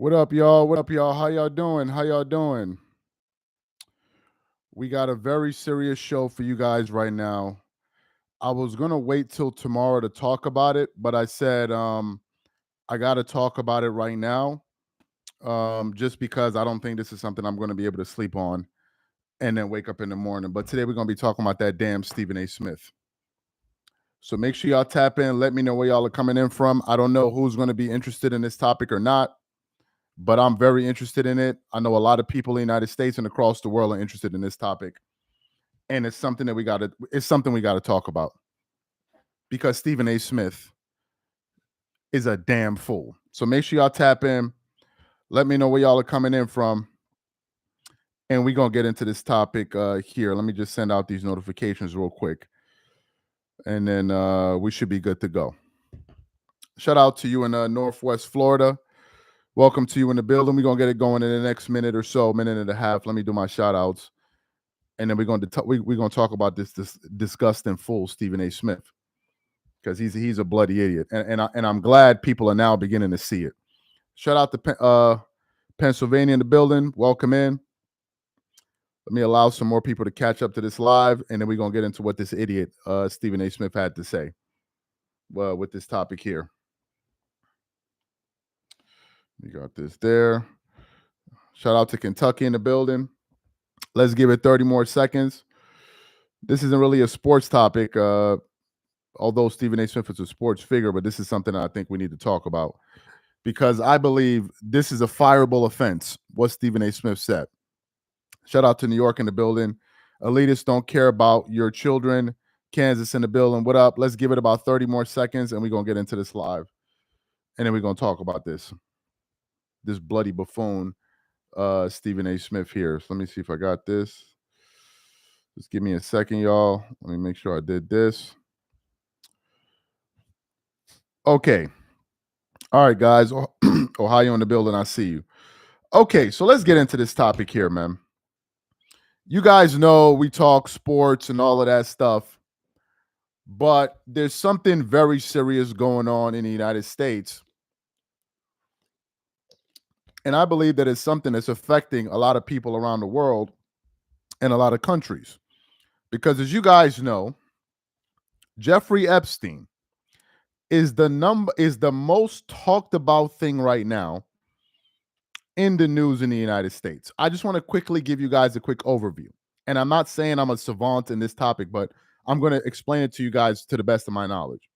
What up, y'all? What up, y'all? How y'all doing? How y'all doing? We got a very serious show for you guys right now. I was gonna wait till tomorrow to talk about it, but I said I gotta talk about it right now. Just because I don't think this is something I'm gonna be able to sleep on and then wake up in the morning. But today we're gonna be talking about that damn Stephen A. Smith. So make sure y'all tap in. Let me know where y'all are coming in from. I don't know who's gonna be interested in this topic or not, but I'm very interested in it. I know a lot of people in the United States and across the world are interested in this topic, and it's something that we got to talk about because Stephen A. Smith is a damn fool. So make sure y'all tap in. Let me know where y'all are coming in from, and we're gonna get into this topic here. Let me just send out these notifications real quick, and then we should be good to go. Shout out to you in Northwest Florida. Welcome to you in the building. We're gonna get it going in the next minute or so, minute and a half. Let me do my shout outs. And then we're going to talk about this disgusting fool Stephen A. Smith, because he's a bloody idiot, and I'm glad people are now beginning to see it. Shout out to Pennsylvania in the building. Welcome in. Let me allow some more people to catch up to this live, and then we're gonna get into what this idiot Stephen A. Smith had to say with this topic here. We got this there. Shout out to Kentucky in the building. Let's give it 30 more seconds. This isn't really a sports topic, although Stephen A. Smith is a sports figure, but this is something I think we need to talk about because I believe this is a fireable offense, what Stephen A. Smith said. Shout out to New York in the building. Elitists don't care about your children. Kansas in the building. What up? Let's give it about 30 more seconds, and we're going to get into this live. And then we're going to talk about this bloody buffoon, Stephen A. Smith here. So let me see if I got this. Just give me a second, y'all. Let me make sure I did this. Okay. All right, guys. Ohio in the building. I see you. Okay, so let's get into this topic here, man. You guys know we talk sports and all of that stuff, but there's something very serious going on in the United States. And I believe that it's something that's affecting a lot of people around the world and a lot of countries. Because as you guys know, Jeffrey Epstein is the most talked about thing right now in the news in the United States. I just want to quickly give you guys a quick overview. And I'm not saying I'm a savant in this topic, but I'm going to explain it to you guys to the best of my knowledge.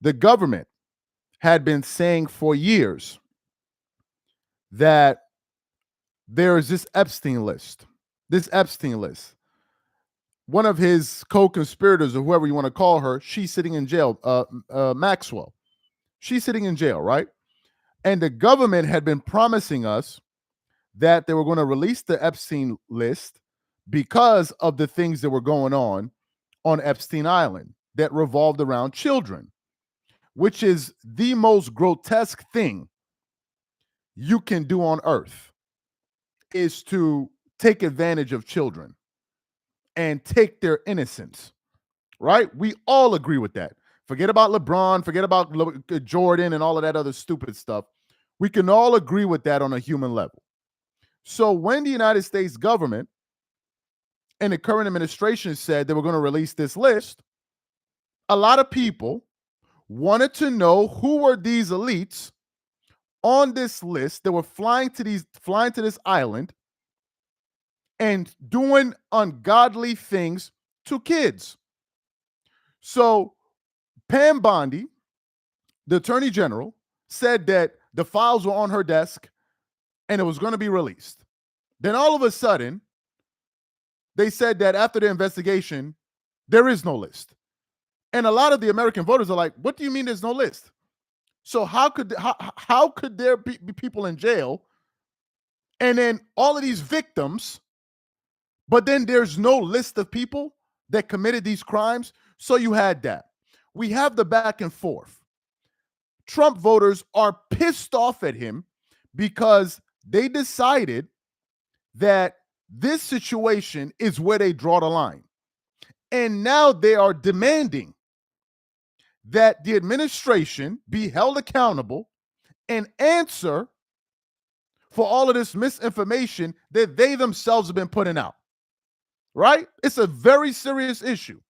The government had been saying for years that there is this Epstein list. One of his co-conspirators, or whoever you want to call her, she's sitting in jail. Maxwell. She's sitting in jail, right? And the government had been promising us that they were going to release the Epstein list because of the things that were going on Epstein Island that revolved around children, which is the most grotesque thing you can do on earth, is to take advantage of children and take their innocence, right? We all agree with that. Forget about LeBron, forget about Jordan and all of that other stupid stuff. We can all agree with that on a human level. So when the United States government and the current administration said they were going to release this list, a lot of people wanted to know who were these elites on this list that were flying to this island and doing ungodly things to kids. So Pam Bondi, the Attorney General, said that the files were on her desk and it was going to be released. Then all of a sudden, they said that after the investigation, there is no list. And a lot of the American voters are like, what do you mean there's no list? So how could there be people in jail and then all of these victims, but then there's no list of people that committed these crimes? So you had that. We have the back and forth. Trump voters are pissed off at him because they decided that this situation is where they draw the line. And now they are demanding that the administration be held accountable and answer for all of this misinformation that they themselves have been putting out. Right? It's a very serious issue,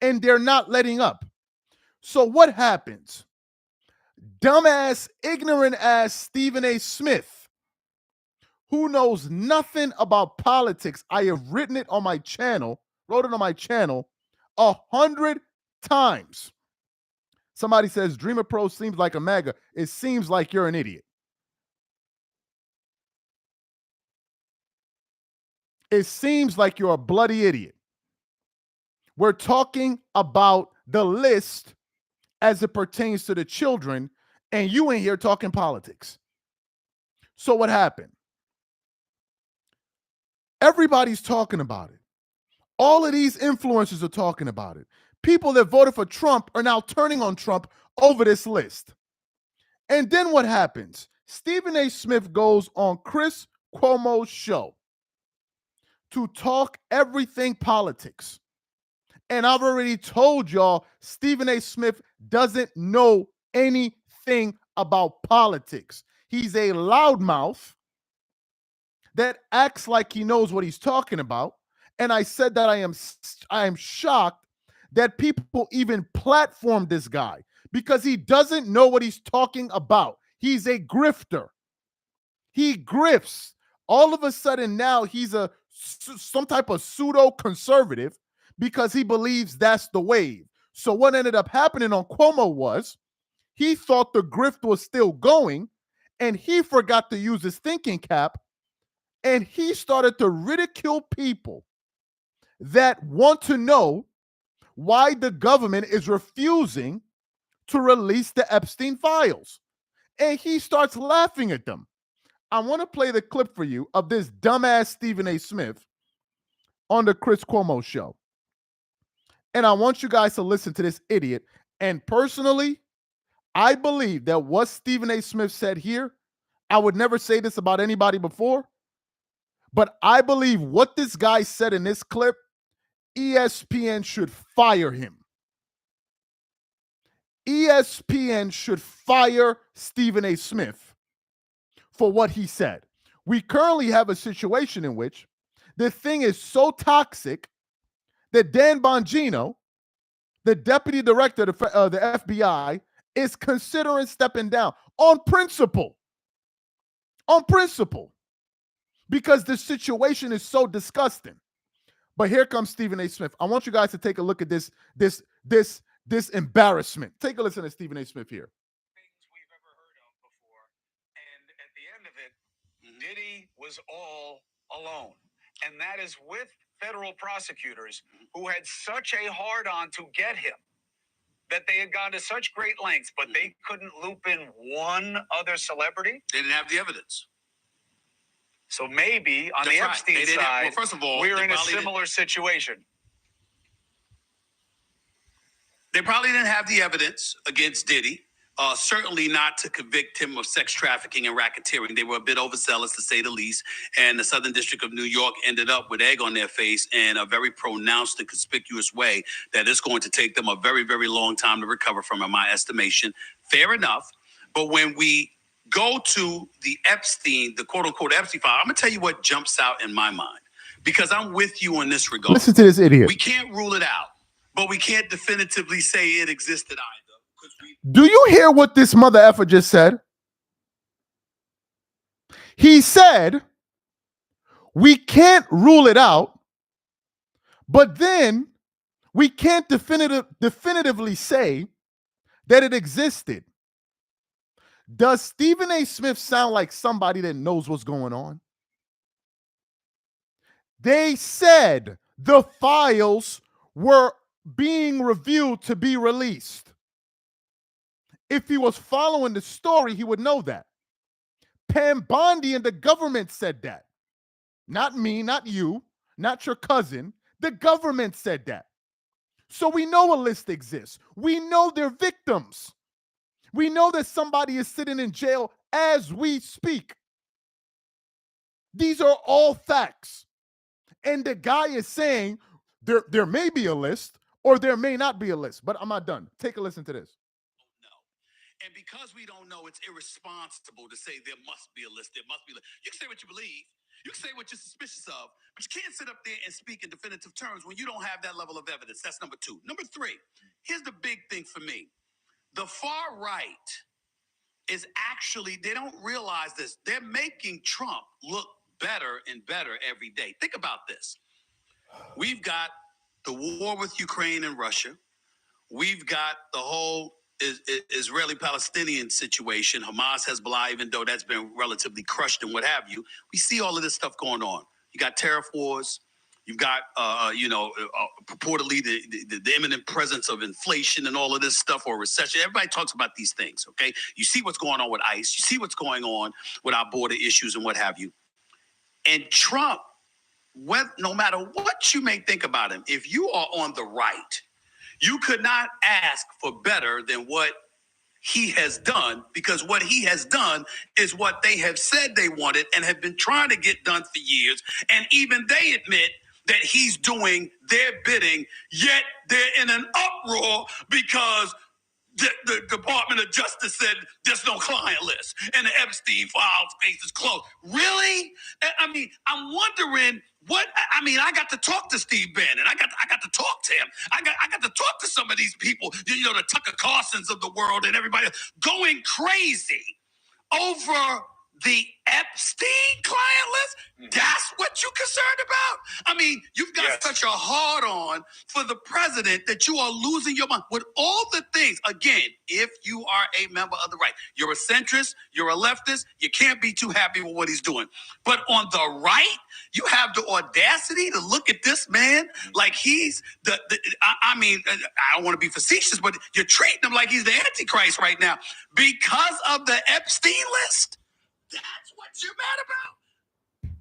and they're not letting up. So what happens? Dumbass, ignorant ass Stephen A. Smith, who knows nothing about politics. I have written it on my channel, wrote it on my channel 100 times. Somebody says Dreamer Pro seems like a MAGA. It seems like you're an idiot. It seems like you're a bloody idiot. We're talking about the list as it pertains to the children, and you in here talking politics. So what happened? Everybody's talking about it. All of these influencers are talking about it. People that voted for Trump are now turning on Trump over this list. And then what happens? Stephen A. Smith goes on Chris Cuomo's show to talk everything politics. And I've already told y'all, Stephen A. Smith doesn't know anything about politics. He's a loudmouth that acts like he knows what he's talking about. And I said that I am shocked that people even platform this guy because he doesn't know what he's talking about. He's a grifter. He grifts. All of a sudden now he's some type of pseudo conservative because he believes that's the wave. So what ended up happening on Cuomo was he thought the grift was still going, and he forgot to use his thinking cap, and he started to ridicule people that want to know why the government is refusing to release the Epstein files. And he starts laughing at them. I want to play the clip for you of this dumbass Stephen A. Smith on the Chris Cuomo show. And I want you guys to listen to this idiot. And personally, I believe that what Stephen A. Smith said here, I would never say this about anybody before, but I believe what this guy said in this clip, ESPN should fire him. ESPN should fire Stephen A. Smith for what he said. We currently have a situation in which the thing is so toxic that Dan Bongino, the deputy director of the FBI, is considering stepping down on principle. On principle. Because the situation is so disgusting. But here comes Stephen A. Smith. I want you guys to take a look at this embarrassment. Take a listen to Stephen A. Smith here. Things we've ever heard of before. And at the end of it, Diddy was all alone. And that is with federal prosecutors who had such a hard-on to get him that they had gone to such great lengths, but they couldn't loop in one other celebrity. They didn't have the evidence. So maybe on the Epstein side, well, first of all, we're in a similar situation. They probably didn't have the evidence against Diddy. Certainly not to convict him of sex trafficking and racketeering. They were a bit overzealous, to say the least. And the Southern District of New York ended up with egg on their face in a very pronounced and conspicuous way that it's going to take them a very, very long time to recover from, in my estimation. Fair enough. But when we go to the Epstein, the quote-unquote Epstein file, I'm going to tell you what jumps out in my mind. Because I'm with you in this regard. Listen to this idiot. We can't rule it out, but we can't definitively say it existed either. Do you hear what this mother effer just said? He said, we can't rule it out, but then we can't definitively say that it existed. Does Stephen A. Smith sound like somebody that knows what's going on? They said the files were being reviewed to be released. If he was following the story, he would know that. Pam Bondi and the government said that. Not me, not you, not your cousin. The government said that. So we know a list exists. We know they're victims. We know that somebody is sitting in jail as we speak. These are all facts. And the guy is saying there may be a list or there may not be a list. But I'm not done. Take a listen to this. And because we don't know, it's irresponsible to say there must be a list. There must be a list. You can say what you believe. You can say what you're suspicious of, but you can't sit up there and speak in definitive terms when you don't have that level of evidence. That's number two. Number three, here's the big thing for me. The far right is actually, they don't realize this. They're making Trump look better and better every day. Think about this. We've got the war with Ukraine and Russia. We've got the whole Israeli-Palestinian situation, Hamas, Hezbollah, even though that's been relatively crushed and what have you. We see all of this stuff going on. You got tariff wars. You've got, purportedly the imminent presence of inflation and all of this stuff, or recession. Everybody talks about these things, okay? You see what's going on with ICE. You see what's going on with our border issues and what have you. And Trump, no matter what you may think about him, if you are on the right, you could not ask for better than what he has done, because what he has done is what they have said they wanted and have been trying to get done for years. And even they admit that he's doing their bidding, yet they're in an uproar because the Department of Justice said there's no client list and the Epstein file case is closed. Really? I mean, I'm wondering I got to talk to Steve Bannon. I got to talk to him. I got to talk to some of these people, the Tucker Carlsons of the world and everybody else, going crazy over the Epstein client list. That's what you're concerned about? I mean, you've got such a hard on for the president that you are losing your mind with all the things. Again, if you are a member of the right, you're a centrist, you're a leftist, you can't be too happy with what he's doing. But on the right, you have the audacity to look at this man like he's I don't want to be facetious, but you're treating him like he's the Antichrist right now because of the Epstein list. That's what you're mad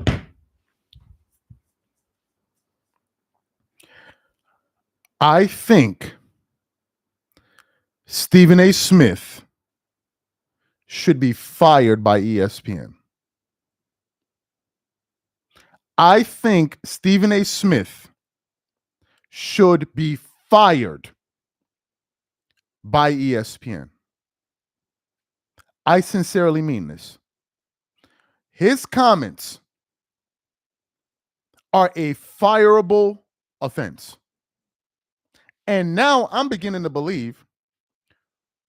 about. I think Stephen A. Smith should be fired by ESPN. I think Stephen A. Smith should be fired by ESPN. I sincerely mean this. His comments are a fireable offense. And now I'm beginning to believe,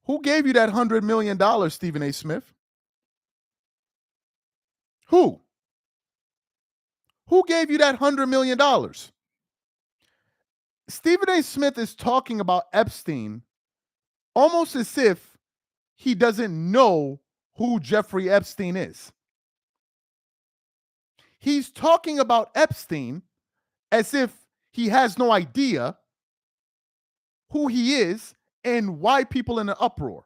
who gave you that $100 million, Stephen A. Smith? Who? Who gave you that $100 million? Stephen A. Smith is talking about Epstein almost as if he doesn't know who Jeffrey Epstein is. He's talking about Epstein as if he has no idea who he is and why people in an uproar.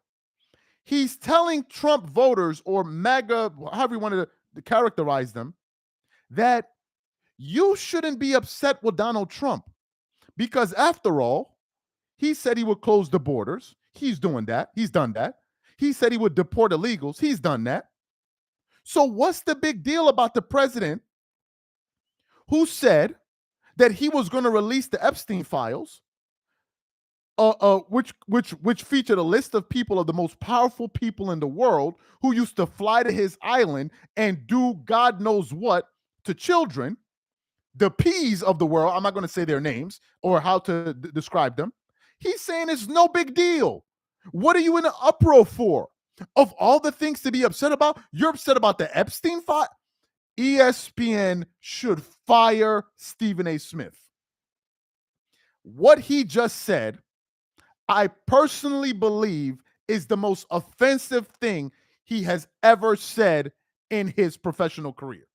He's telling Trump voters, or MAGA, however you want to characterize them, that you shouldn't be upset with Donald Trump because, after all, he said he would close the borders. He's doing that. He's done that. He said he would deport illegals. He's done that. So what's the big deal about the president who said that he was going to release the Epstein files, which featured a list of people, of the most powerful people in the world, who used to fly to his island and do God knows what to children, the P's of the world. I'm not going to say their names or how to describe them. He's saying it's no big deal. What are you in an uproar for? Of all the things to be upset about, you're upset about the Epstein file? ESPN should fire Stephen A. Smith. What he just said, I personally believe, is the most offensive thing he has ever said in his professional career.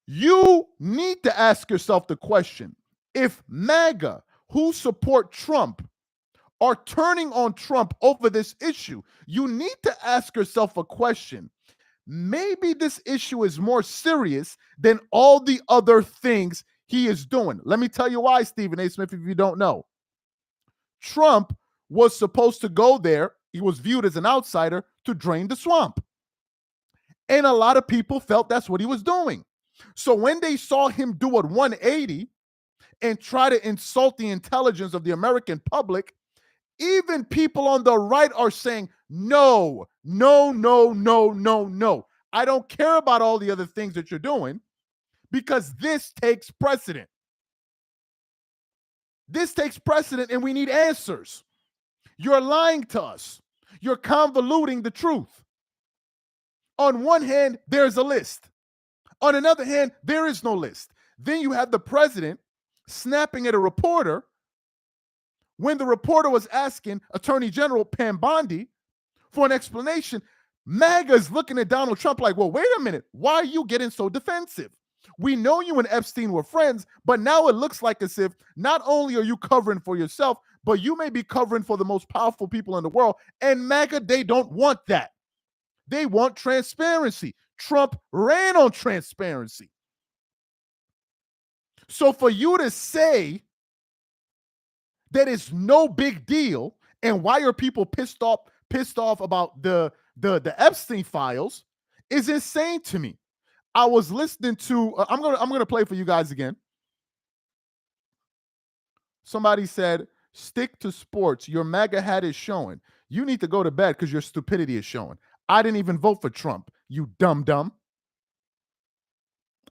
You need to ask yourself the question, if MAGA, who support Trump, are turning on Trump over this issue, you need to ask yourself a question. Maybe this issue is more serious than all the other things he is doing. Let me tell you why, Stephen A. Smith, if you don't know. Trump was supposed to go there. He was viewed as an outsider to drain the swamp. And a lot of people felt that's what he was doing. So when they saw him do a 180 and try to insult the intelligence of the American public, Even people on the right are saying, no, no, no, no, no, no. I don't care about all the other things that you're doing because this takes precedent. This takes precedent and we need answers. You're lying to us. You're convoluting the truth. On one hand, there's a list. On another hand, there is no list. Then you have the president snapping at a reporter when the reporter was asking Attorney General Pam Bondi for an explanation. MAGA's looking at Donald Trump like, well, wait a minute. Why are you getting so defensive? We know you and Epstein were friends, but now it looks like as if not only are you covering for yourself, but you may be covering for the most powerful people in the world. And MAGA, they don't want that. They want transparency. Trump ran on transparency. So for you to say that it's no big deal, and why are people pissed off about the Epstein files is insane to me. I was listening to I'm gonna play for you guys again. Somebody said, stick to sports. Your MAGA hat is showing. You need to go to bed because your stupidity is showing. I didn't even vote for Trump, you dumb.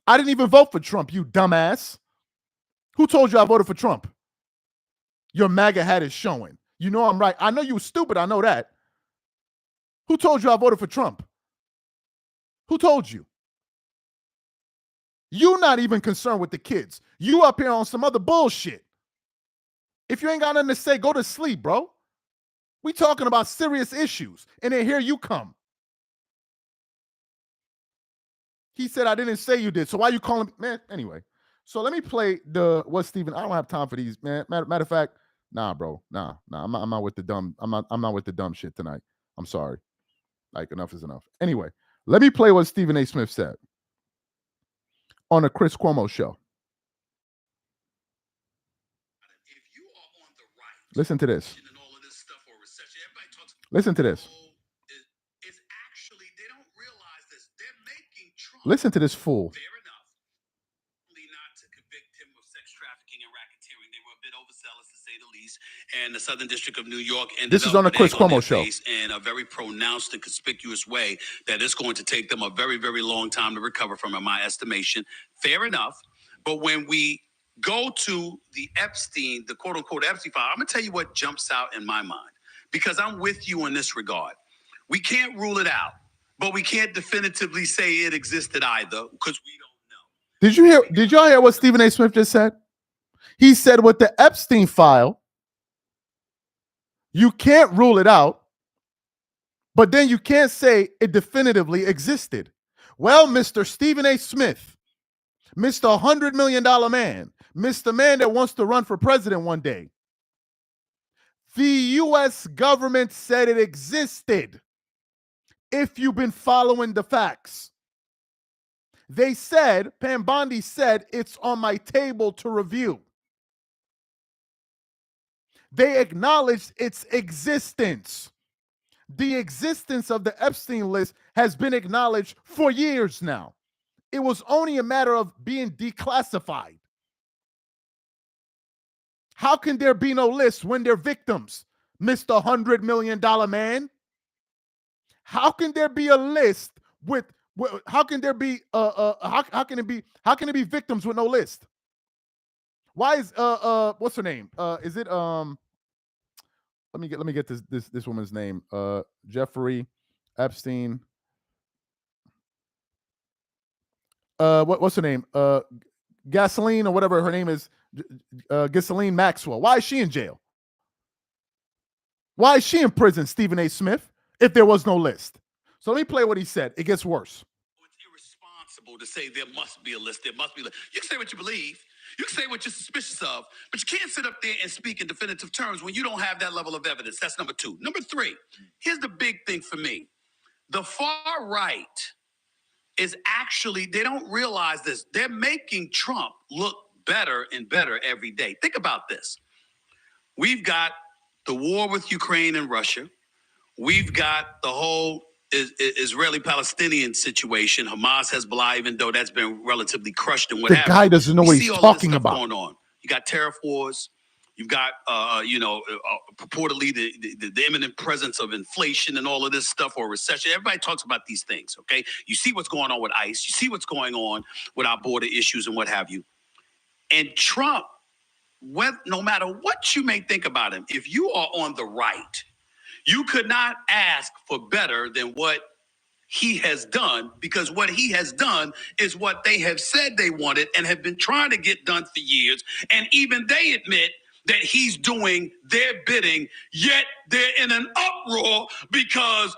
I didn't even vote for Trump, you dumbass. Who told you I voted for Trump? Your MAGA hat is showing. You know I'm right. I know you were stupid. I know that. Who told you I voted for Trump? Who told you? You're not even concerned with the kids. You up here on some other bullshit. If you ain't got nothing to say, go to sleep, bro. We talking about serious issues, and then here you come. He said, I didn't say you did, so why you calling me? Man, anyway. So let me play Stephen. I don't have time for these, man. Matter of fact, nah, bro. Nah. I'm not with the dumb. I'm not with the dumb shit tonight. I'm sorry. Like, enough is enough. Anyway, let me play what Stephen A. Smith said on a Chris Cuomo show. Listen to this. Listen to this. Listen to this fool. And the Southern District of New York ended this is on the Chris Cuomo show in a very pronounced and conspicuous way that it's going to take them a very, very long time to recover from, in my estimation. Fair enough. But when we go to the Epstein, the quote unquote Epstein file, I'm going to tell you what jumps out in my mind, because I'm with you in this regard. We can't rule it out, but we can't definitively say it existed either, because we don't know. Did y'all hear what Stephen A. Smith just said? He said with the Epstein file, you can't rule it out, but then you can't say it definitively existed. Well, Mr. Stephen A. Smith, Mr. $100 million man, Mr. Man that wants to run for president one day, the U.S. government said it existed. If you've been following the facts, they said, Pam Bondi said, it's on my table to review. They acknowledged its existence. The existence of the Epstein list has been acknowledged for years now. It was only a matter of being declassified. How can there be no list when they're victims, Mr. $100 million man? How can there be a list with? How can there be? How can it be victims with no list? Why is what's her name? Is it Let me get this woman's name. Jeffrey Epstein. What's her name? Gasoline or whatever her name is. Ghislaine Maxwell. Why is she in jail? Why is she in prison, Stephen A. Smith, if there was no list? So let me play what he said. It gets worse. It's irresponsible to say there must be a list. There must be a list. You can say what you believe. You can say what you're suspicious of, but you can't sit up there and speak in definitive terms when you don't have that level of evidence. That's number two. Number three, here's the big thing for me. The far right is actually, they don't realize this. They're making Trump look better and better every day. Think about this. We've got the war with Ukraine and Russia. We've got the whole Israeli-Palestinian situation, Hamas, Hezbollah, even though that's been relatively crushed and what have you. The guy doesn't know what he's talking about. Going on. You got tariff wars. You've got, purportedly the imminent presence of inflation and all of this stuff, or recession. Everybody talks about these things, okay? You see what's going on with ICE. You see what's going on with our border issues and what have you. And Trump, no matter what you may think about him, if you are on the right, you could not ask for better than what he has done, because what he has done is what they have said they wanted and have been trying to get done for years. And even they admit that he's doing their bidding, yet they're in an uproar because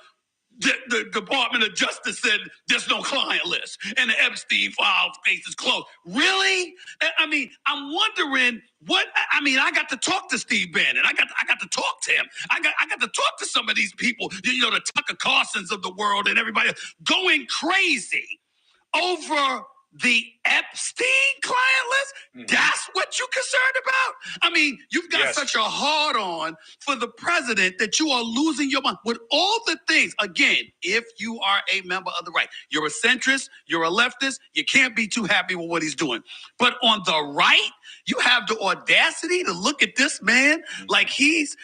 the Department of Justice said there's no client list and the Epstein file case is closed. Really? I mean, I'm wondering what. I mean, I got to talk to Steve Bannon. I got to talk to him. I got to talk to some of these people. The Tucker Carlsons of the world and everybody going crazy over the Epstein client list. Mm-hmm. That's what you're concerned about? I mean, you've got such a hard on for the president that you are losing your mind with all the things. Again, if you are a member of the right, you're a centrist, you're a leftist, you can't be too happy with what he's doing. But on the right, you have the audacity to look at this man like he's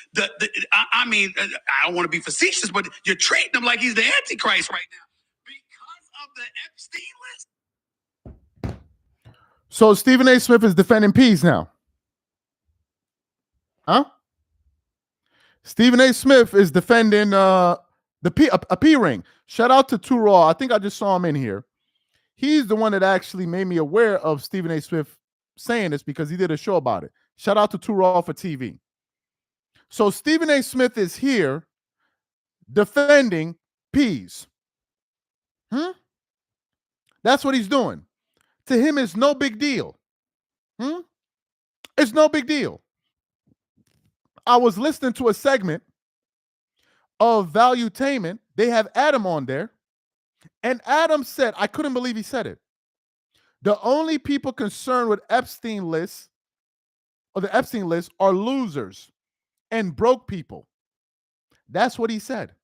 I mean, I don't want to be facetious, but you're treating him like he's the Antichrist right now because of the Epstein list. So Stephen A. Smith is defending peas now. Huh? Stephen A. Smith is defending a P ring. Shout out to Too Raw. I think I just saw him in here. He's the one that actually made me aware of Stephen A. Smith saying this because he did a show about it. Shout out to Too Raw for TV. So Stephen A. Smith is here defending peas. That's what he's doing. To him, it's no big deal. It's no big deal. I was listening to a segment of Valuetainment. They have Adam on there. And Adam said, I couldn't believe he said it. The only people concerned with the Epstein list are losers and broke people. That's what he said.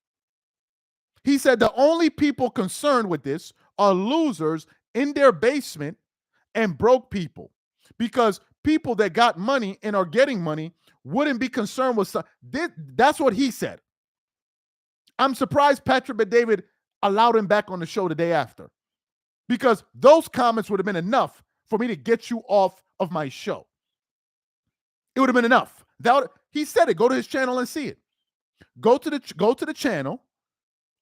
He said the only people concerned with this are losers in their basement and broke people, because people that got money and are getting money wouldn't be concerned with that's what he said. I'm surprised Patrick Bet-David allowed him back on the show the day after, because those comments would have been enough for me to get you off of my show. It would have been enough. He said it. Go to his channel and see it. Go to the channel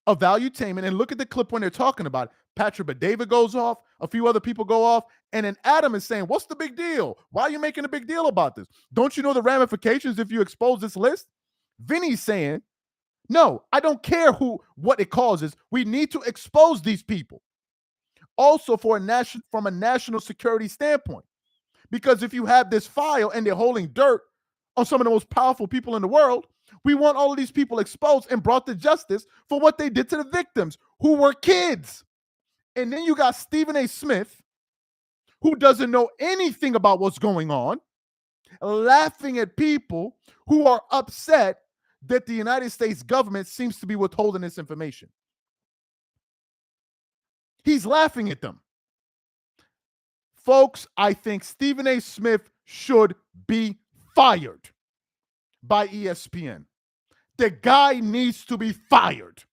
of Valuetainment and look at the clip when they're talking about it. Patrick Bet-David goes off, a few other people go off, and then Adam is saying, what's the big deal? Why are you making a big deal about this? Don't you know the ramifications if you expose this list? Vinny's saying, no, I don't care what it causes. We need to expose these people. Also from a national security standpoint. Because if you have this file and they're holding dirt on some of the most powerful people in the world, we want all of these people exposed and brought to justice for what they did to the victims, who were kids. And then you got Stephen A. Smith, who doesn't know anything about what's going on, laughing at people who are upset that the United States government seems to be withholding this information. He's laughing at them. Folks, I think Stephen A. Smith should be fired by ESPN. The guy needs to be fired.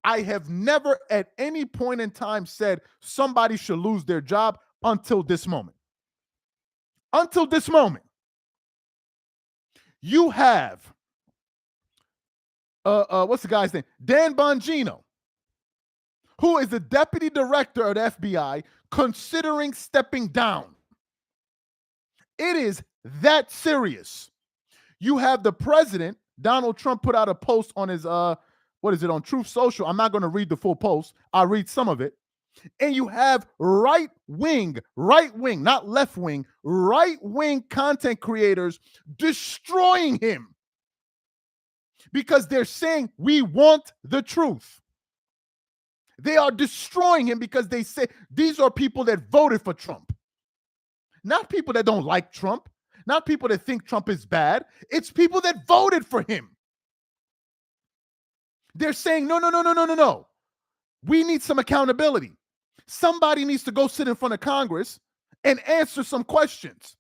I have never at any point in time said somebody should lose their job until this moment. Until this moment. You have, what's the guy's name? Dan Bongino, who is the deputy director of the FBI, considering stepping down. It is that serious. You have the president, Donald Trump, put out a post on his, on Truth Social. I'm not going to read the full post. I'll read some of it. And you have right wing, not left wing, right wing content creators destroying him because they're saying we want the truth. They are destroying him because they say these are people that voted for Trump, not people that don't like Trump, not people that think Trump is bad. It's people that voted for him. They're saying, no. We need some accountability. Somebody needs to go sit in front of Congress and answer some questions.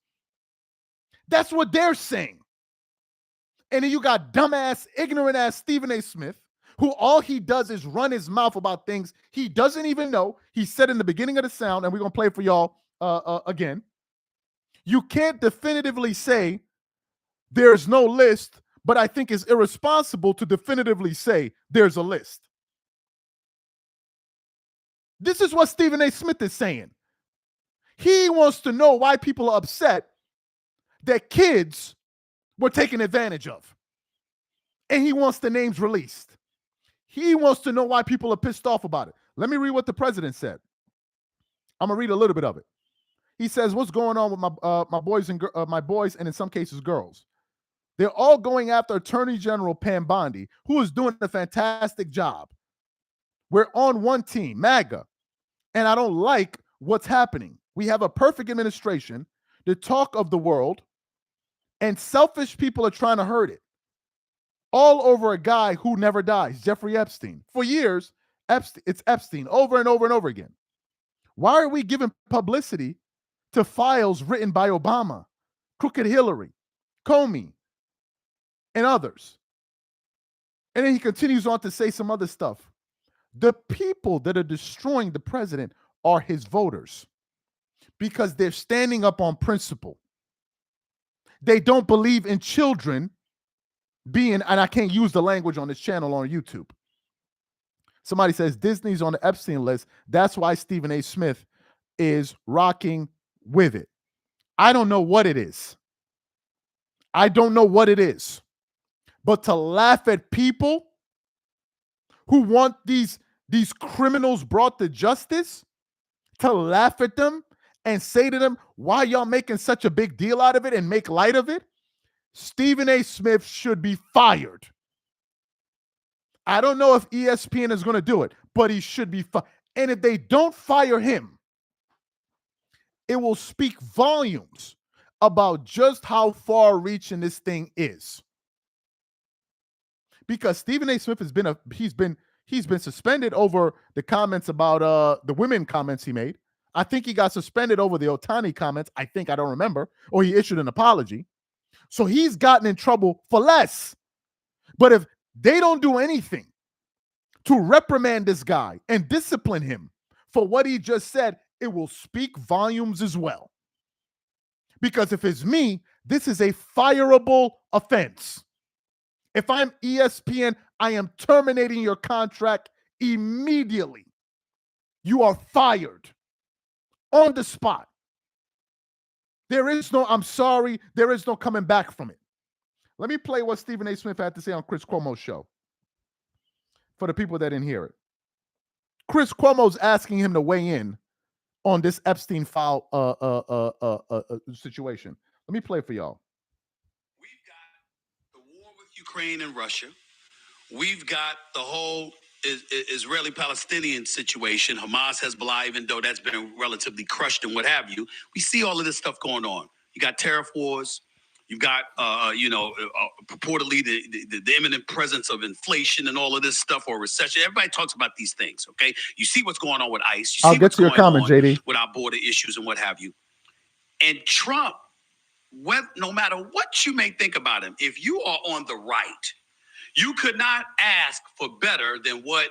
That's what they're saying. And then you got dumbass, ignorant ass Stephen A. Smith, who all he does is run his mouth about things he doesn't even know. He said in the beginning of the sound, and we're going to play it for y'all again. You can't definitively say there's no list, but I think it's irresponsible to definitively say there's a list. This is what Stephen A. Smith is saying. He wants to know why people are upset that kids were taken advantage of. And he wants the names released. He wants to know why people are pissed off about it. Let me read what the president said. I'm going to read a little bit of it. He says, what's going on with my boys and in some cases girls? They're all going after Attorney General Pam Bondi, who is doing a fantastic job. We're on one team, MAGA, and I don't like what's happening. We have a perfect administration, the talk of the world, and selfish people are trying to hurt it. All over a guy who never dies, Jeffrey Epstein. For years, it's Epstein over and over and over again. Why are we giving publicity to files written by Obama, Crooked Hillary, Comey, and others? And then he continues on to say some other stuff. The people that are destroying the president are his voters because they're standing up on principle. They don't believe in children being, and I can't use the language on this channel on YouTube. Somebody says Disney's on the Epstein list. That's why Stephen A. Smith is rocking with it. I don't know what it is. I don't know what it is. But to laugh at people who want these criminals brought to justice, to laugh at them and say to them, why y'all making such a big deal out of it and make light of it? Stephen A. Smith should be fired. I don't know if ESPN is going to do it, but he should be fired. And if they don't fire him, it will speak volumes about just how far-reaching this thing is. Because Stephen A. Smith he's been suspended over the comments about the women comments he made. I think he got suspended over the Otani comments. I don't remember. Or he issued an apology. So he's gotten in trouble for less. But if they don't do anything to reprimand this guy and discipline him for what he just said, it will speak volumes as well. Because if it's me, this is a fireable offense. If I'm ESPN, I am terminating your contract immediately. You are fired on the spot. There is no, I'm sorry, there is no coming back from it. Let me play what Stephen A. Smith had to say on Chris Cuomo's show for the people that didn't hear it. Chris Cuomo's asking him to weigh in on this Epstein file situation. Let me play for y'all. We've got the war with Ukraine and Russia. We've got the whole Israeli-Palestinian situation, Hamas, Hezbollah, even though that's been relatively crushed and what have you. We see all of this stuff going on. You got tariff wars. You've got, purportedly the imminent presence of inflation and all of this stuff, or recession. Everybody talks about these things, okay? You see what's going on with ICE. You see I'll get to your comment, JD. With our border issues and what have you. And Trump, no matter what you may think about him, if you are on the right, you could not ask for better than what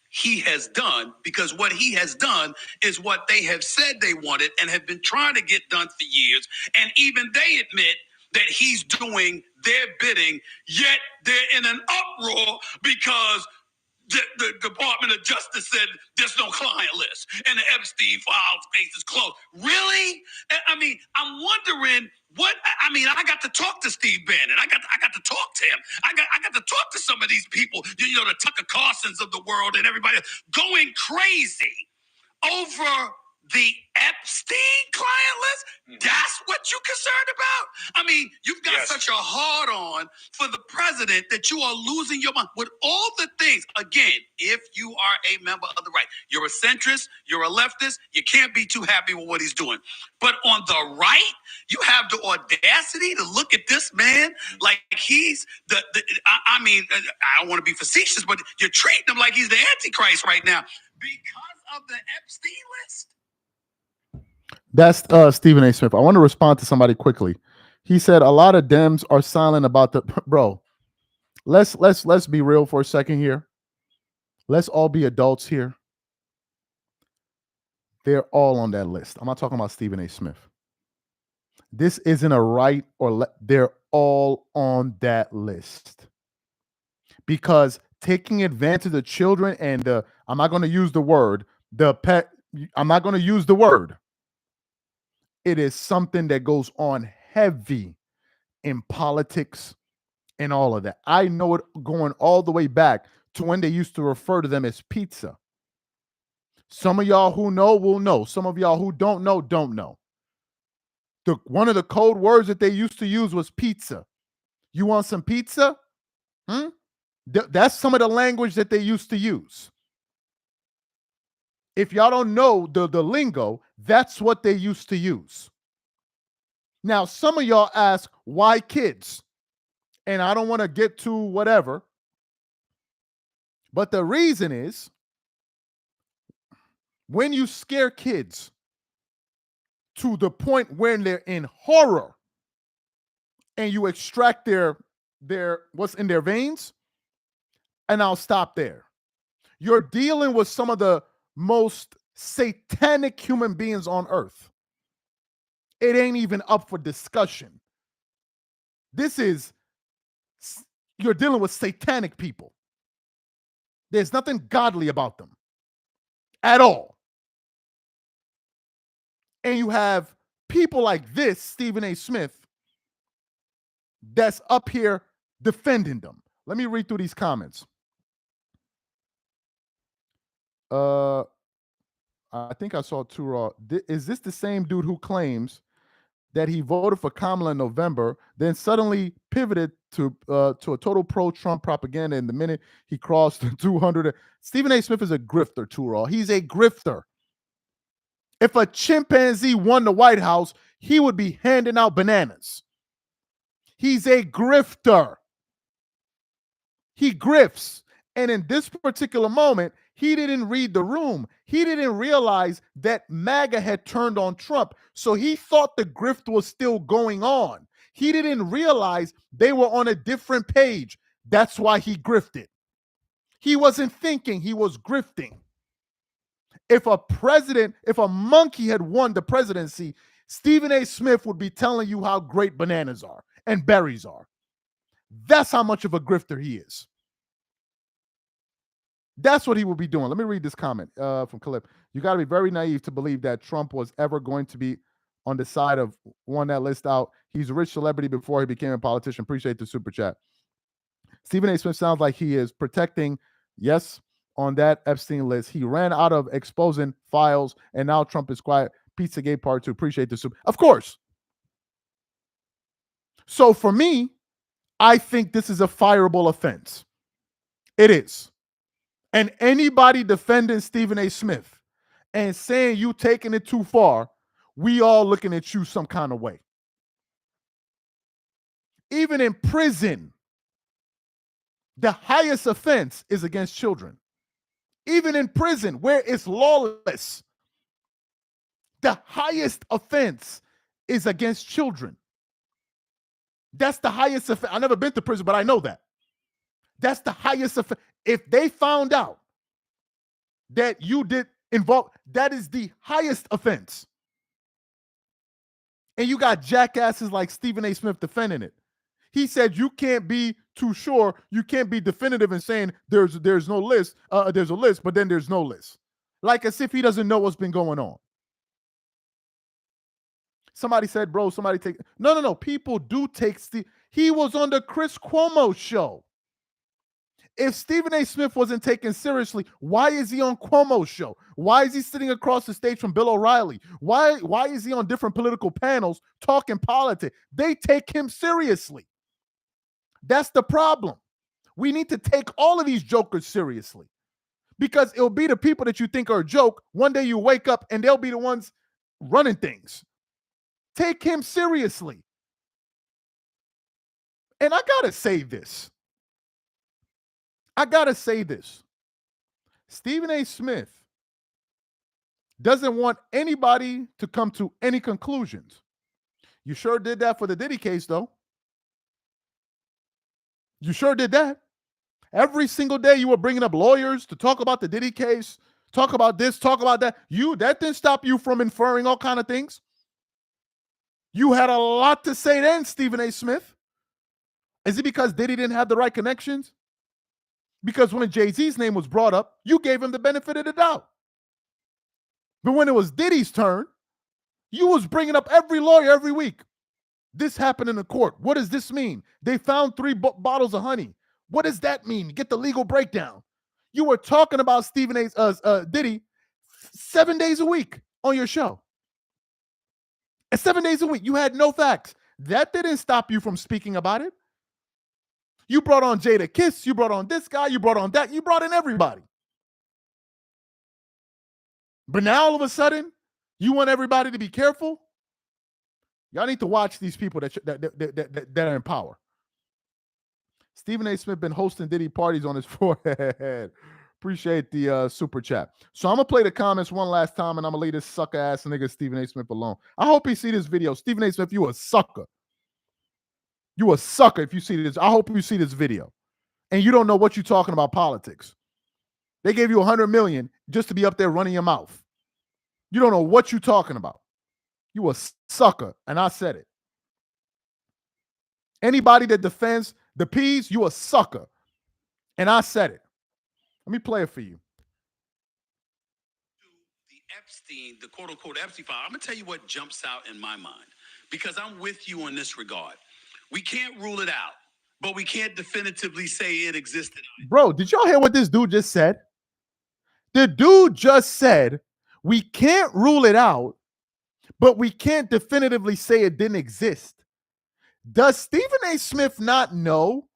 he has done, because what he has done is what they have said they wanted and have been trying to get done for years. And even they admit that he's doing their bidding, yet they're in an uproar because the Department of Justice said there's no client list and the Epstein file space is closed. Really? I mean, I'm wondering I got to talk to Steve Bannon. I got to talk to him. I got to talk to some of these people, the Tucker Carlsons of the world and everybody going crazy over the Epstein client list. That's what you're concerned about? I mean, you've got such a hard on for the president that you are losing your mind with all the things. Again, if you are a member of the right, you're a centrist, you're a leftist, you can't be too happy with what he's doing. But on the right, you have the audacity to look at this man like he's I don't want to be facetious, but you're treating him like he's the Antichrist right now because of the Epstein list. That's Stephen A. Smith. I want to respond to somebody quickly He said a lot of Dems are silent about the bro. Let's be real for a second here. Let's all be adults here. They're all on that list. I'm not talking about Stephen A. Smith. This isn't a right they're all on that list. Because taking advantage of children and I'm not going to use the word, the pet, I'm not going to use the word. It is something that goes on heavy in politics and all of that. I know it going all the way back to when they used to refer to them as pizza. Some of y'all who know will know. Some of y'all who don't know, don't know. One of the code words that they used to use was pizza. You want some pizza? That's some of the language that they used to use. If y'all don't know the lingo, that's what they used to use. Now, some of y'all ask, why kids? And I don't want to get to whatever. But the reason is, when you scare kids to the point when they're in horror and you extract their what's in their veins, and I'll stop there. You're dealing with some of the most satanic human beings on earth. It ain't even up for discussion. You're dealing with satanic people. There's nothing godly about them at all. And you have people like this, Stephen A. Smith, that's up here defending them. Let me read through these comments. I think I saw two raw. Is this the same dude who claims that he voted for Kamala in November, then suddenly pivoted to a total pro-Trump propaganda in the minute he crossed the 200? Stephen A. Smith is a grifter, too raw. He's a grifter. If a chimpanzee won the White House, he would be handing out bananas. He's a grifter. He grifts. And in this particular moment, he didn't read the room. He didn't realize that MAGA had turned on Trump. So he thought the grift was still going on. He didn't realize they were on a different page. That's why he grifted. He wasn't thinking, he was grifting. If a monkey had won the presidency, Stephen A. Smith would be telling you how great bananas are and berries are. That's how much of a grifter he is. That's what he will be doing. Let me read this comment from Caleb. You got to be very naive to believe that Trump was ever going to be on the side of one that list out. He's a rich celebrity before he became a politician. Appreciate the super chat. Stephen A. Smith sounds like he is protecting, yes, on that Epstein list. He ran out of exposing files, and now Trump is quiet. Pizzagate part 2. Appreciate the super. Of course. So for me, I think this is a fireable offense. It is. And anybody defending Stephen A. Smith and saying you taking it too far, we all looking at you some kind of way. Even in prison, the highest offense is against children. Even in prison, where it's lawless, the highest offense is against children. That's the highest offense. I've never been to prison, but I know that. That's the highest offense. If they found out that you did involve, that is the highest offense. And you got jackasses like Stephen A. Smith defending it. He said you can't be too sure, you can't be definitive in saying there's no list, there's a list, but then there's no list. Like as if he doesn't know what's been going on. Somebody said, bro, somebody take... No. People do take... He was on the Chris Cuomo show. If Stephen A. Smith wasn't taken seriously, why is he on Cuomo's show? Why is he sitting across the stage from Bill O'Reilly? Why is he on different political panels talking politics? They take him seriously. That's the problem. We need to take all of these jokers seriously, because it'll be the people that you think are a joke. One day you wake up and they'll be the ones running things. Take him seriously. And I gotta say this. Stephen A. Smith doesn't want anybody to come to any conclusions. You sure did that for the Diddy case, though. You sure did that. Every single day you were bringing up lawyers to talk about the Diddy case, talk about this, talk about that. That didn't stop you from inferring all kind of things. You had a lot to say then, Stephen A. Smith. Is it because Diddy didn't have the right connections? Because when Jay-Z's name was brought up, you gave him the benefit of the doubt. But when it was Diddy's turn, you was bringing up every lawyer every week. This happened in the court. What does this mean? They found 3 bottles of honey. What does that mean? Get the legal breakdown. You were talking about Stephen A. Diddy 7 days a week on your show. And 7 days a week, you had no facts. That didn't stop you from speaking about it. You brought on Jada Kiss. You brought on this guy. You brought on that. You brought in everybody. But now all of a sudden, you want everybody to be careful? Y'all need to watch these people that are in power. Stephen A. Smith been hosting Diddy parties on his forehead. Appreciate the super chat. So I'm going to play the comments one last time, and I'm going to leave this sucker-ass nigga Stephen A. Smith alone. I hope he see this video. Stephen A. Smith, you a sucker. You a sucker if you see this. I hope you see this video. And you don't know what you're talking about politics. They gave you $100 million just to be up there running your mouth. You don't know what you're talking about. You a sucker, and I said it. Anybody that defends the P's, you a sucker. And I said it. Let me play it for you. The Epstein, the quote-unquote Epstein file, I'm going to tell you what jumps out in my mind, because I'm with you in this regard. We can't rule it out, but we can't definitively say it existed. Bro, did y'all hear what this dude just said? The dude just said, we can't rule it out, but we can't definitively say it didn't exist. Does Stephen A. Smith not know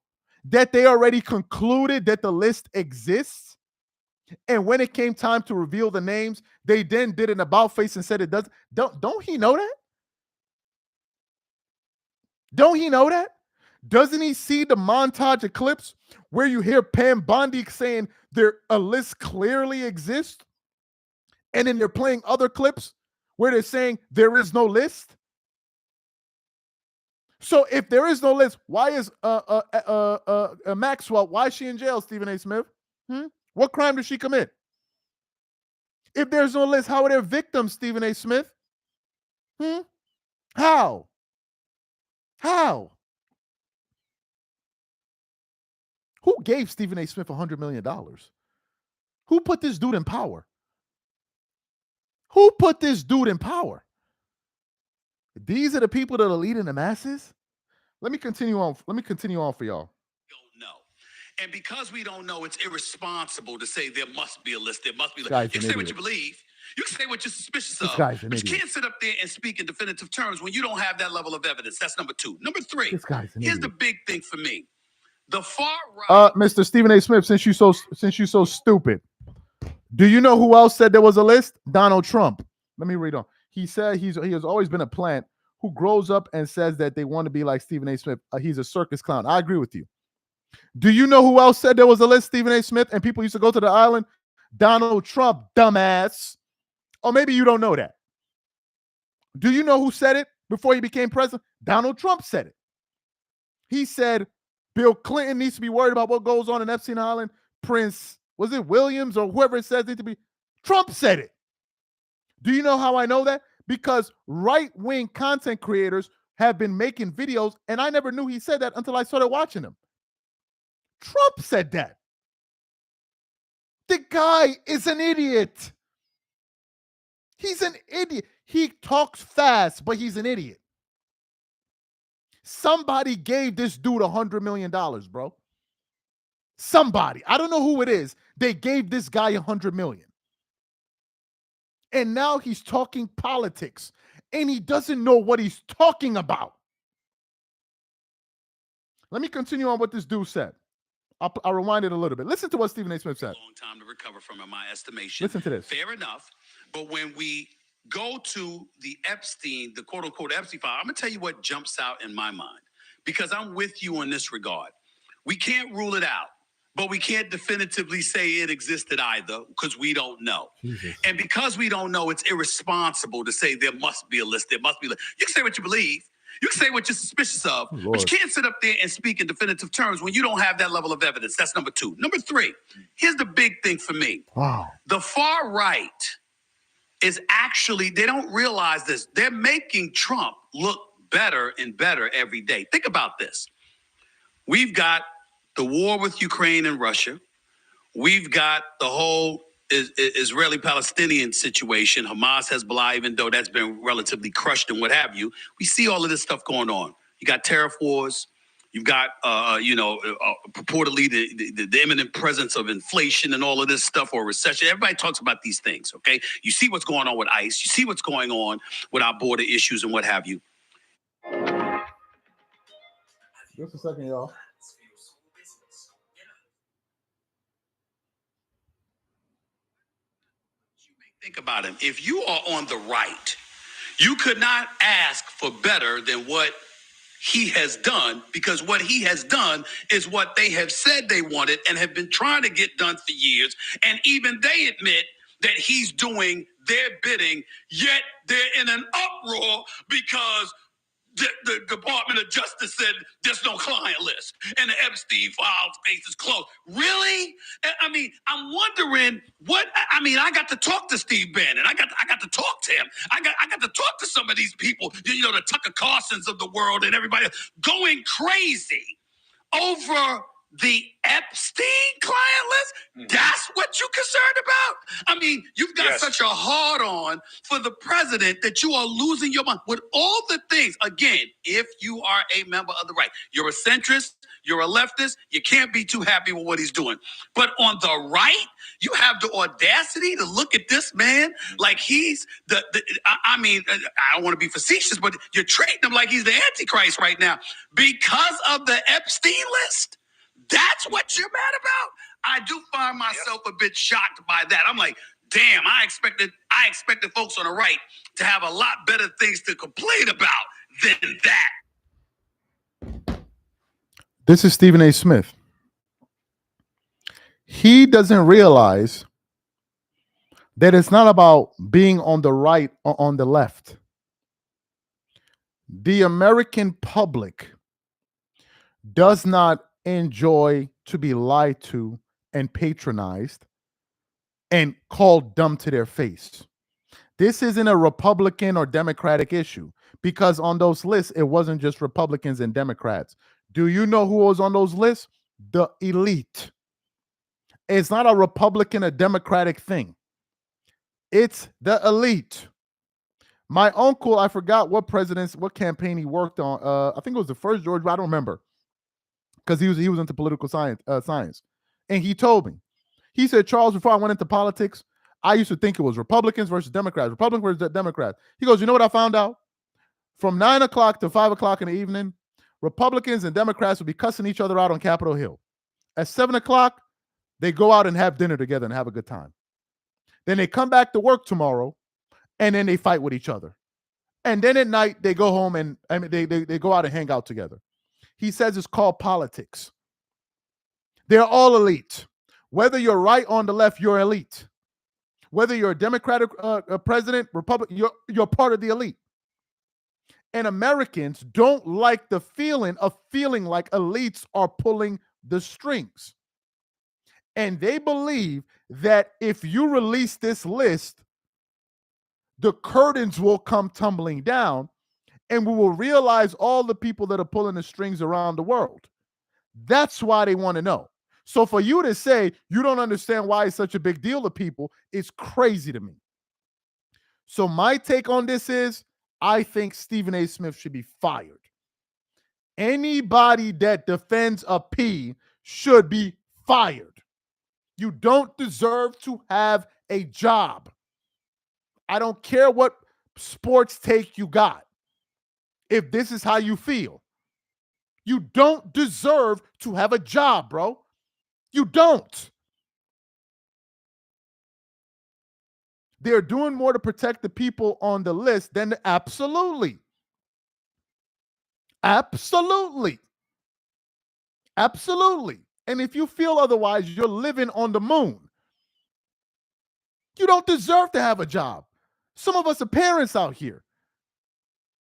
that they already concluded that the list exists? And when it came time to reveal the names, they then did an about face and said it does. Don't he know that? Don't he know that? Doesn't he see the montage of clips where you hear Pam Bondi saying a list clearly exists? And then they're playing other clips where they're saying there is no list? So if there is no list, why is Maxwell, why is she in jail, Stephen A. Smith? What crime did she commit? If there's no list, how are there victims, Stephen A. Smith? How? Who gave Stephen A. Smith $100 million? Who put this dude in power? Who put this dude in power? These are the people that are leading the masses? Let me continue on for y'all. Don't know. And because we don't know, it's irresponsible to say there must be a list. There must be a list. Guy's You an can say what idiot. you believe. You can say what you're suspicious This of. guy's an But you idiot. can't sit up there and speak in definitive terms when you don't have that level of evidence. That's number 2. Number 3, This guy's an here's idiot. the big thing for me. The far right. Mr. Stephen A. Smith, since you so stupid, do you know who else said there was a list? Donald Trump. Let me read on. He said he has always been a plant who grows up and says that they want to be like Stephen A. Smith. He's a circus clown. I agree with you. Do you know who else said there was a list, Stephen A. Smith, and people used to go to the island? Donald Trump, dumbass. Or maybe you don't know that. Do you know who said it before he became president? Donald Trump said it. He said Bill Clinton needs to be worried about what goes on in Epstein Island. Prince, was it Williams or whoever it says needs to be? Trump said it. Do you know how I know that? Because right-wing content creators have been making videos, and I never knew he said that until I started watching them. Trump said that. The guy is an idiot. He's an idiot. He talks fast, but he's an idiot. Somebody gave this dude $100 million, bro. Somebody. I don't know who it is. They gave this guy $100 million. And now he's talking politics, and he doesn't know what he's talking about. Let me continue on what this dude said. I'll rewind it a little bit. Listen to what Stephen A. Smith said. Long time to recover from, in my estimation. Listen to this. Fair enough. But when we go to the Epstein, the quote-unquote Epstein file, I'm going to tell you what jumps out in my mind, because I'm with you in this regard. We can't rule it out, but we can't definitively say it existed either, because we don't know. Jesus. And because we don't know, it's irresponsible to say there must be a list. There must be a list. You can say what you believe. You can say what you're suspicious of, but you can't sit up there and speak in definitive terms when you don't have that level of evidence. That's number two. Number three, here's the big thing for me. Wow. The far right is actually, they don't realize this. They're making Trump look better and better every day. Think about this. We've got the war with Ukraine and Russia. We've got the whole Israeli-Palestinian situation, Hamas, Hezbollah, even though that's been relatively crushed and what have you. We see all of this stuff going on. You got tariff wars. You've got, purportedly the imminent presence of inflation and all of this stuff, or recession. Everybody talks about these things, okay? You see what's going on with ICE. You see what's going on with our border issues and what have you. Just a second, y'all. Think about him. If you are on the right, you could not ask for better than what he has done, because what he has done is what they have said they wanted and have been trying to get done for years. And even they admit that he's doing their bidding, yet they're in an uproar because the Department of Justice said there's no client list and the Epstein file case is closed. Really? I mean, I'm wondering I got to talk to Steve Bannon. I got to talk to him. I got to talk to some of these people, the Tucker Carlsons of the world and everybody else, going crazy over the Epstein client list. Mm-hmm. That's what you're concerned about? I mean, you've got such a hard on for the president that you are losing your mind with all the things. Again, if you are a member of the right, you're a centrist, you're a leftist, you can't be too happy with what he's doing. But on the right, you have the audacity to look at this man like he's I don't want to be facetious, but you're treating him like he's the Antichrist right now because of the Epstein list. That's what you're mad about? I do find myself a bit shocked by that. I'm like, damn, I expected folks on the right to have a lot better things to complain about than that. This is Stephen A. Smith. He doesn't realize that it's not about being on the right or on the left. The American public does not enjoy to be lied to and patronized and called dumb to their face. This isn't a Republican or Democratic issue, because on those lists, it wasn't just Republicans and Democrats. Do you know who was on those lists? The elite. It's not a Republican or Democratic thing. It's the elite. My uncle, I forgot what campaign he worked on. I think it was the first George, I don't remember, because he was into political science. And he told me, he said, Charles, before I went into politics, I used to think it was Republicans versus Democrats, Republicans versus Democrats. He goes, you know what I found out? From 9 o'clock to 5 o'clock in the evening, Republicans and Democrats would be cussing each other out on Capitol Hill. At 7 o'clock, they go out and have dinner together and have a good time. Then they come back to work tomorrow, and then they fight with each other. And then at night, they go home and they go out and hang out together. He says it's called politics. They're all elite. Whether you're right on the left, you're elite. Whether you're a Democratic president, Republican, you're part of the elite. And Americans don't like the feeling of feeling like elites are pulling the strings. And they believe that if you release this list, the curtains will come tumbling down, and we will realize all the people that are pulling the strings around the world. That's why they want to know. So for you to say you don't understand why it's such a big deal to people, it's crazy to me. So my take on this is, I think Stephen A. Smith should be fired. Anybody that defends a P should be fired. You don't deserve to have a job. I don't care what sports take you got. If this is how you feel, you don't deserve to have a job, bro. You don't. They're doing more to protect the people on the list than absolutely. Absolutely. Absolutely. And if you feel otherwise, you're living on the moon. You don't deserve to have a job. Some of us are parents out here.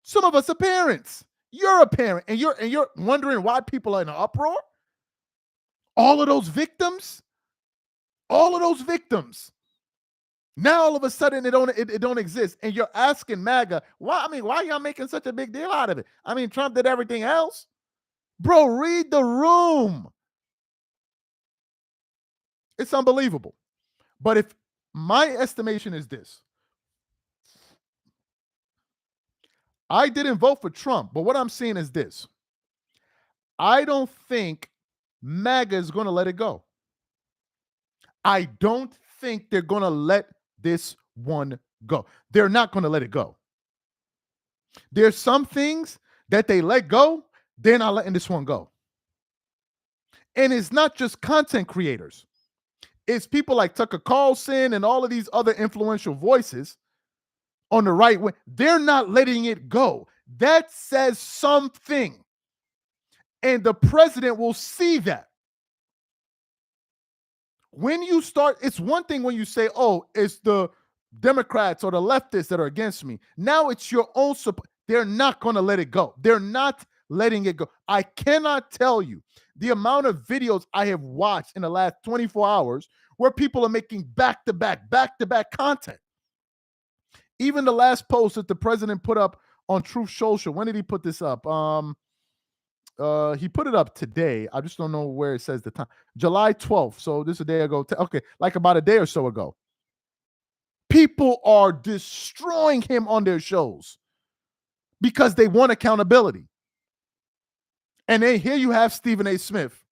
Some of us are parents. You're a parent, and you're wondering why people are in an uproar. All of those victims. Now all of a sudden it don't exist, and you're asking MAGA why. I mean, why y'all making such a big deal out of it? I mean, Trump did everything else, bro. Read the room. It's unbelievable. But if my estimation is this, I didn't vote for Trump, but what I'm seeing is this: I don't think MAGA is going to let it go. I don't think they're going to let this one go. They're not going to let it go. There's some things that they let go, they're not letting this one go. And it's not just content creators. It's people like Tucker Carlson and all of these other influential voices on the right wing. They're not letting it go. That says something. And the president will see that. When you start, it's one thing when you say, oh, it's the Democrats or the leftists that are against me. Now it's your own support. They're not going to let it go. They're not letting it go. I cannot tell you the amount of videos I have watched in the last 24 hours where people are making back-to-back content. Even the last post that the president put up on Truth Social, when did he put this up? He put it up today. I just don't know where it says the time. July 12th. So this is a day ago. Okay, like about a day or so ago. People are destroying him on their shows because they want accountability. And then here you have Stephen A. Smith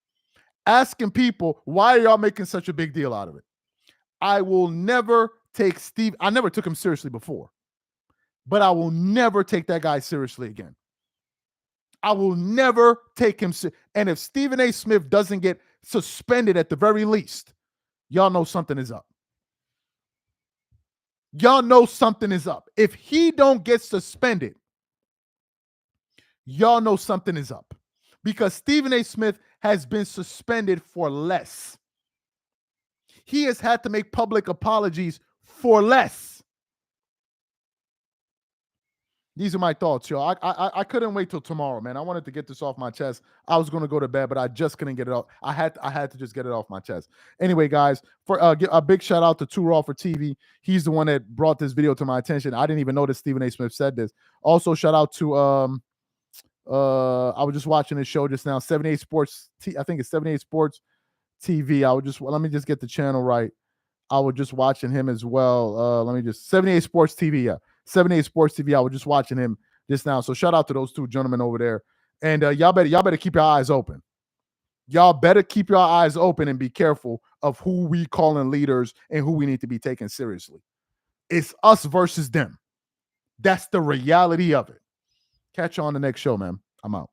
asking people, why are y'all making such a big deal out of it? I will never take Steve. I never took him seriously before, but I will never take that guy seriously again. I will never take him. And if Stephen A. Smith doesn't get suspended at the very least, y'all know something is up. Y'all know something is up. If he don't get suspended, y'all know something is up. Because Stephen A. Smith has been suspended for less. He has had to make public apologies for less. These are my thoughts, y'all. I couldn't wait till tomorrow, man. I wanted to get this off my chest. I was going to go to bed, but I just couldn't get it off. I had to just get it off my chest. Anyway, guys, for a big shout out to Too Raw for TV. He's the one that brought this video to my attention. I didn't even know that Stephen A. Smith said this. Also, shout out to I was just watching this show just now. 78 Sports. I think it's 78 Sports TV. Let me just get the channel right. I was just watching him as well. 78 Sports TV. Yeah. 78 Sports TV. I was just watching him just now. So shout out to those two gentlemen over there. And y'all better keep your eyes open. Y'all better keep your eyes open and be careful of who we calling leaders and who we need to be taken seriously. It's us versus them. That's the reality of it. Catch you on the next show, man. I'm out.